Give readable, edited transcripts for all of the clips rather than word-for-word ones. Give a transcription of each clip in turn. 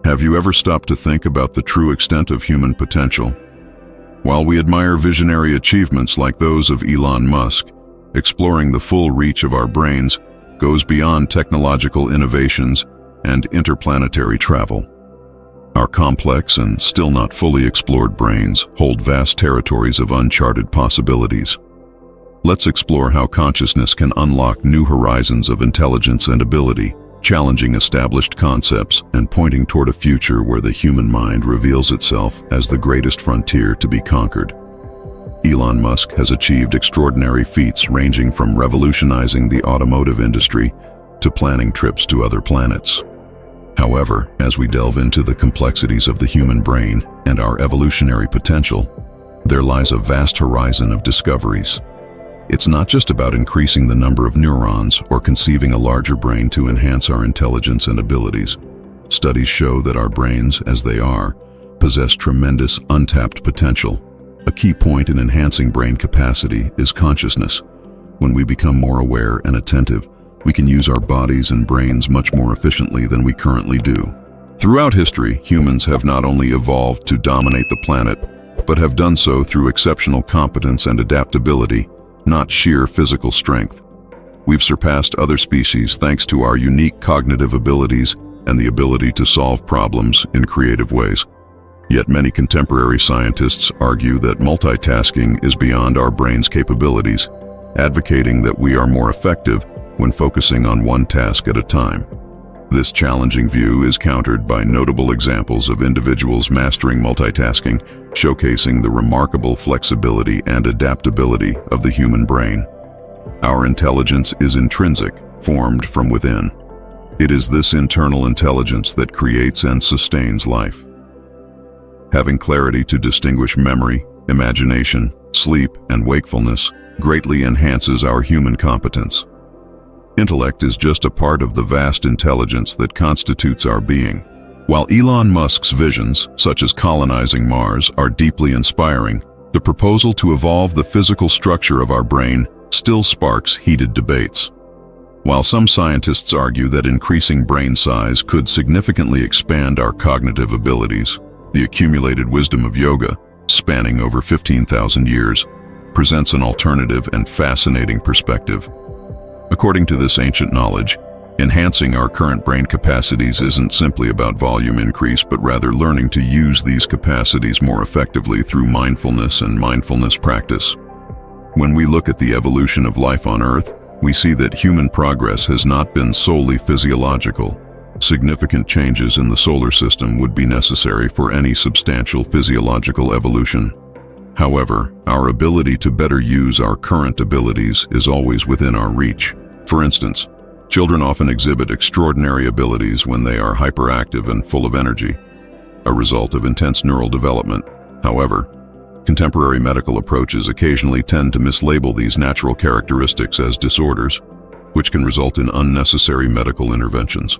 Have you ever stopped to think about the true extent of human potential? While we admire visionary achievements like those of Elon Musk, exploring the full reach of our brains goes beyond technological innovations and interplanetary travel. Our complex and still not fully explored brains hold vast territories of uncharted possibilities. Let's explore how consciousness can unlock new horizons of intelligence and ability, challenging established concepts and pointing toward a future where the human mind reveals itself as the greatest frontier to be conquered. Elon Musk has achieved extraordinary feats ranging from revolutionizing the automotive industry to planning trips to other planets. However, as we delve into the complexities of the human brain and our evolutionary potential, there lies a vast horizon of discoveries. It's not just about increasing the number of neurons or conceiving a larger brain to enhance our intelligence and abilities. Studies show that our brains, as they are, possess tremendous untapped potential. A key point in enhancing brain capacity is consciousness. When we become more aware and attentive, we can use our bodies and brains much more efficiently than we currently do. Throughout history, humans have not only evolved to dominate the planet, but have done so through exceptional competence and adaptability, not sheer physical strength. We've surpassed other species thanks to our unique cognitive abilities and the ability to solve problems in creative ways. Yet many contemporary scientists argue that multitasking is beyond our brain's capabilities, advocating that we are more effective when focusing on one task at a time. This challenging view is countered by notable examples of individuals mastering multitasking, showcasing the remarkable flexibility and adaptability of the human brain. Our intelligence is intrinsic, formed from within. It is this internal intelligence that creates and sustains life. Having clarity to distinguish memory, imagination, sleep, and wakefulness greatly enhances our human competence. Intellect is just a part of the vast intelligence that constitutes our being. While Elon Musk's visions, such as colonizing Mars, are deeply inspiring, the proposal to evolve the physical structure of our brain still sparks heated debates. While some scientists argue that increasing brain size could significantly expand our cognitive abilities, the accumulated wisdom of yoga, spanning over 15,000 years, presents an alternative and fascinating perspective. According to this ancient knowledge, enhancing our current brain capacities isn't simply about volume increase, but rather learning to use these capacities more effectively through mindfulness and mindfulness practice. When we look at the evolution of life on Earth, we see that human progress has not been solely physiological. Significant changes in the solar system would be necessary for any substantial physiological evolution. However, our ability to better use our current abilities is always within our reach. For instance, children often exhibit extraordinary abilities when they are hyperactive and full of energy, a result of intense neural development. However, contemporary medical approaches occasionally tend to mislabel these natural characteristics as disorders, which can result in unnecessary medical interventions.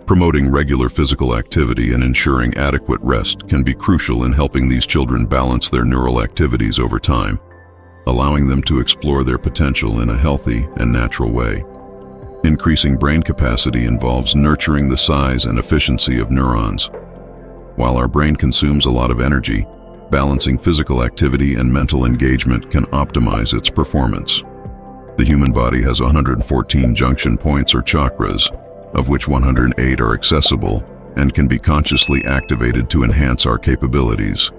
Promoting regular physical activity and ensuring adequate rest can be crucial in helping these children balance their neural activities over time, allowing them to explore their potential in a healthy and natural way. Increasing brain capacity involves nurturing the size and efficiency of neurons. While our brain consumes a lot of energy, balancing physical activity and mental engagement can optimize its performance. The human body has 114 junction points or chakras, of which 108 are accessible and can be consciously activated to enhance our capabilities.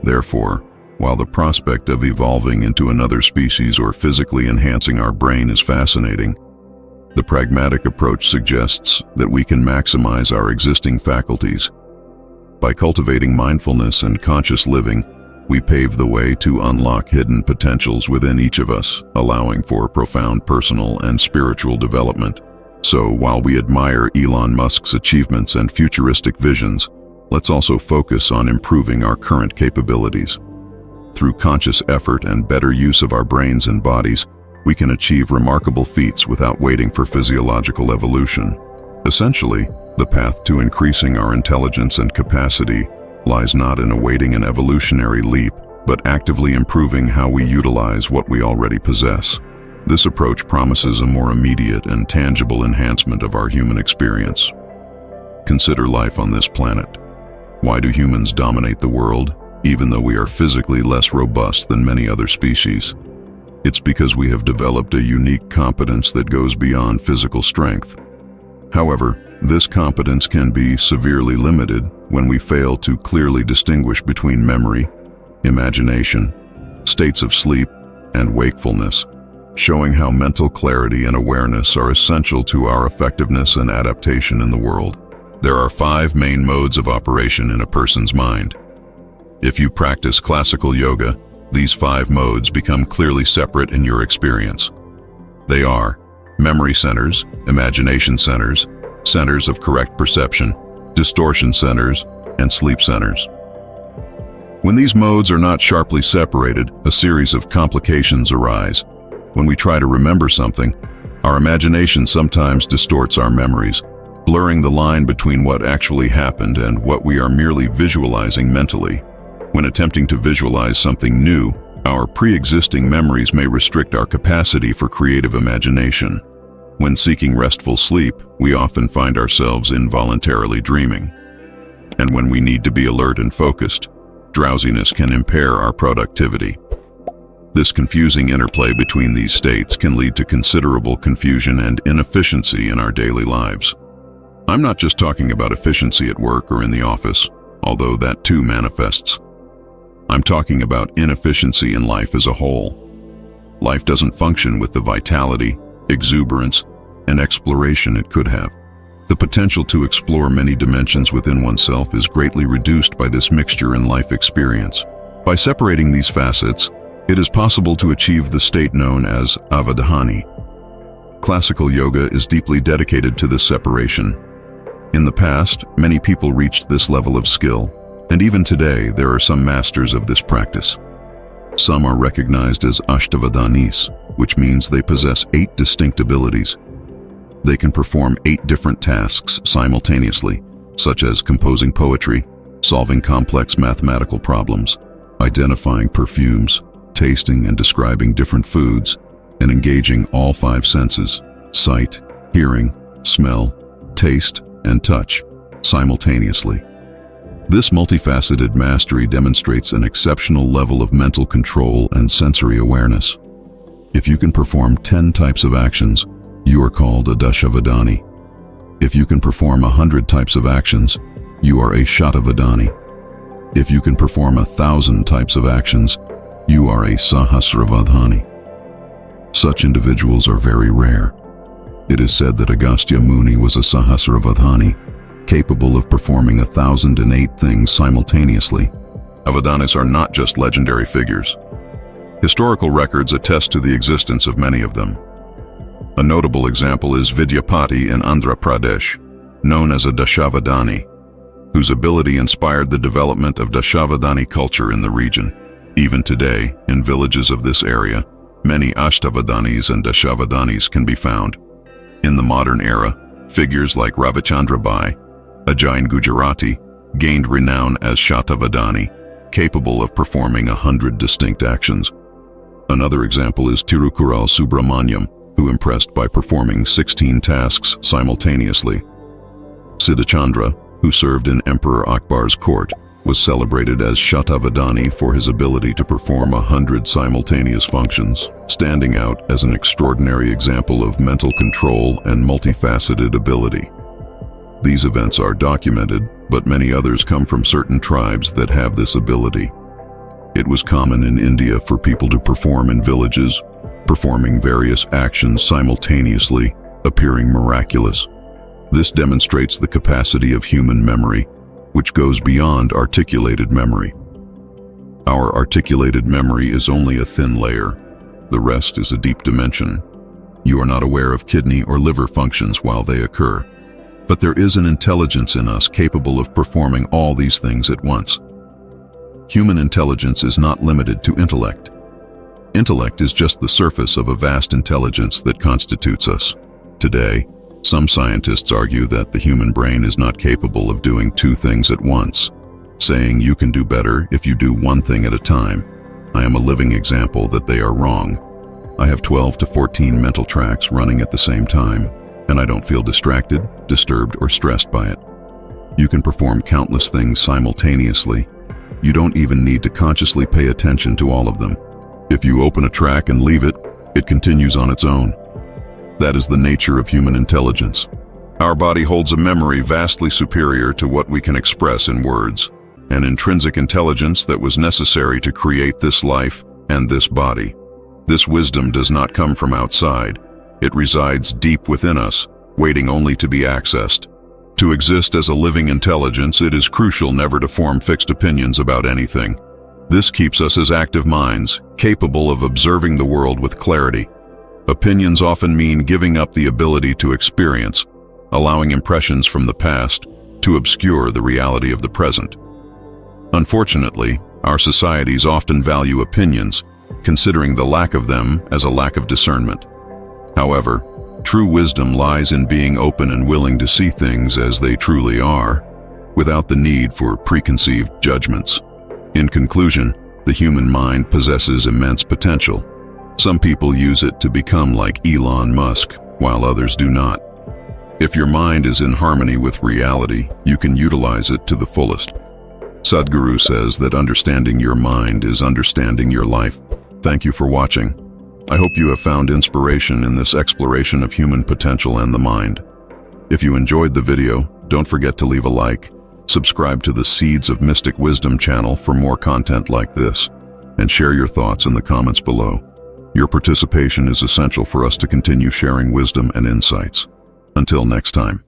Therefore, while the prospect of evolving into another species or physically enhancing our brain is fascinating, the pragmatic approach suggests that we can maximize our existing faculties. By cultivating mindfulness and conscious living, we pave the way to unlock hidden potentials within each of us, allowing for profound personal and spiritual development. So, while we admire Elon Musk's achievements and futuristic visions, let's also focus on improving our current capabilities. Through conscious effort and better use of our brains and bodies, we can achieve remarkable feats without waiting for physiological evolution. Essentially, the path to increasing our intelligence and capacity lies not in awaiting an evolutionary leap, but actively improving how we utilize what we already possess. This approach promises a more immediate and tangible enhancement of our human experience. consider life on this planet. Why do humans dominate the world, even though we are physically less robust than many other species? It's because we have developed a unique competence that goes beyond physical strength. However, this competence can be severely limited when we fail to clearly distinguish between memory, imagination, states of sleep, and wakefulness, showing how mental clarity and awareness are essential to our effectiveness and adaptation in the world. There are 5 main modes of operation in a person's mind. If you practice classical yoga, these 5 modes become clearly separate in your experience. They are memory centers, imagination centers, centers of correct perception, distortion centers, and sleep centers. When these modes are not sharply separated, a series of complications arise. When we try to remember something, our imagination sometimes distorts our memories, blurring the line between what actually happened and what we are merely visualizing mentally. When attempting to visualize something new, our pre-existing memories may restrict our capacity for creative imagination. When seeking restful sleep, we often find ourselves involuntarily dreaming. And when we need to be alert and focused, drowsiness can impair our productivity. This confusing interplay between these states can lead to considerable confusion and inefficiency in our daily lives. I'm not just talking about efficiency at work or in the office, although that too manifests. I'm talking about inefficiency in life as a whole. Life doesn't function with the vitality, exuberance, and exploration it could have. The potential to explore many dimensions within oneself is greatly reduced by this mixture in life experience. By separating these facets, it is possible to achieve the state known as avadhani. Classical yoga is deeply dedicated to this separation. In the past, many people reached this level of skill, and even today there are some masters of this practice. Some are recognized as ashtavadanis, which means they possess 8 distinct abilities. They can perform 8 different tasks simultaneously, such as composing poetry, solving complex mathematical problems, identifying perfumes, tasting and describing different foods, and engaging all 5 senses, sight, hearing, smell, taste, and touch, simultaneously. This multifaceted mastery demonstrates an exceptional level of mental control and sensory awareness. If you can perform 10 types of actions, you are called a dashavadani. If you can perform 100 types of actions, you are a shatavadani. If you can perform 1,000 types of actions, you are a sahasravadhani. Such individuals are very rare. It is said that Agastya Muni was a sahasravadhani, capable of performing 1,008 things simultaneously. Avadanis are not just legendary figures. Historical records attest to the existence of many of them. A notable example is Vidyapati in Andhra Pradesh, known as a Dashavadani, whose ability inspired the development of Dashavadani culture in the region. Even today, in villages of this area, many Ashtavadanis and Dashavadanis can be found. In the modern era, figures like Ravichandra Bai, a Jain Gujarati, gained renown as Shatavadani, capable of performing 100 distinct actions. Another example is Tirukural Subramaniam, who impressed by performing 16 tasks simultaneously. Siddhachandra, who served in Emperor Akbar's court, was celebrated as Shatavadani for his ability to perform 100 simultaneous functions, standing out as an extraordinary example of mental control and multifaceted ability. These events are documented, but many others come from certain tribes that have this ability. It was common in India for people to perform in villages, performing various actions simultaneously, appearing miraculous. This demonstrates the capacity of human memory, which goes beyond articulated memory. Our articulated memory is only a thin layer. The rest is a deep dimension. You are not aware of kidney or liver functions while they occur. But there is an intelligence in us capable of performing all these things at once. Human intelligence is not limited to intellect. Intellect is just the surface of a vast intelligence that constitutes us. Today, some scientists argue that the human brain is not capable of doing 2 things at once, saying you can do better if you do 1 thing at a time. I am a living example that they are wrong. I have 12 to 14 mental tracks running at the same time, and I don't feel distracted, disturbed, or stressed by it. You can perform countless things simultaneously. You don't even need to consciously pay attention to all of them. If you open a track and leave it, it continues on its own. That is the nature of human intelligence. Our body holds a memory vastly superior to what we can express in words, an intrinsic intelligence that was necessary to create this life and this body. This wisdom does not come from outside. It resides deep within us, waiting only to be accessed. To exist as a living intelligence, it is crucial never to form fixed opinions about anything. This keeps us as active minds, capable of observing the world with clarity. Opinions often mean giving up the ability to experience, allowing impressions from the past to obscure the reality of the present. Unfortunately, our societies often value opinions, considering the lack of them as a lack of discernment. However, true wisdom lies in being open and willing to see things as they truly are, without the need for preconceived judgments. In conclusion, the human mind possesses immense potential. Some people use it to become like Elon Musk, while others do not. If your mind is in harmony with reality, you can utilize it to the fullest. Sadhguru says that understanding your mind is understanding your life. Thank you for watching. I hope you have found inspiration in this exploration of human potential and the mind. If you enjoyed the video, don't forget to leave a like, subscribe to the Seeds of Mystic Wisdom channel for more content like this, and share your thoughts in the comments below. Your participation is essential for us to continue sharing wisdom and insights. Until next time.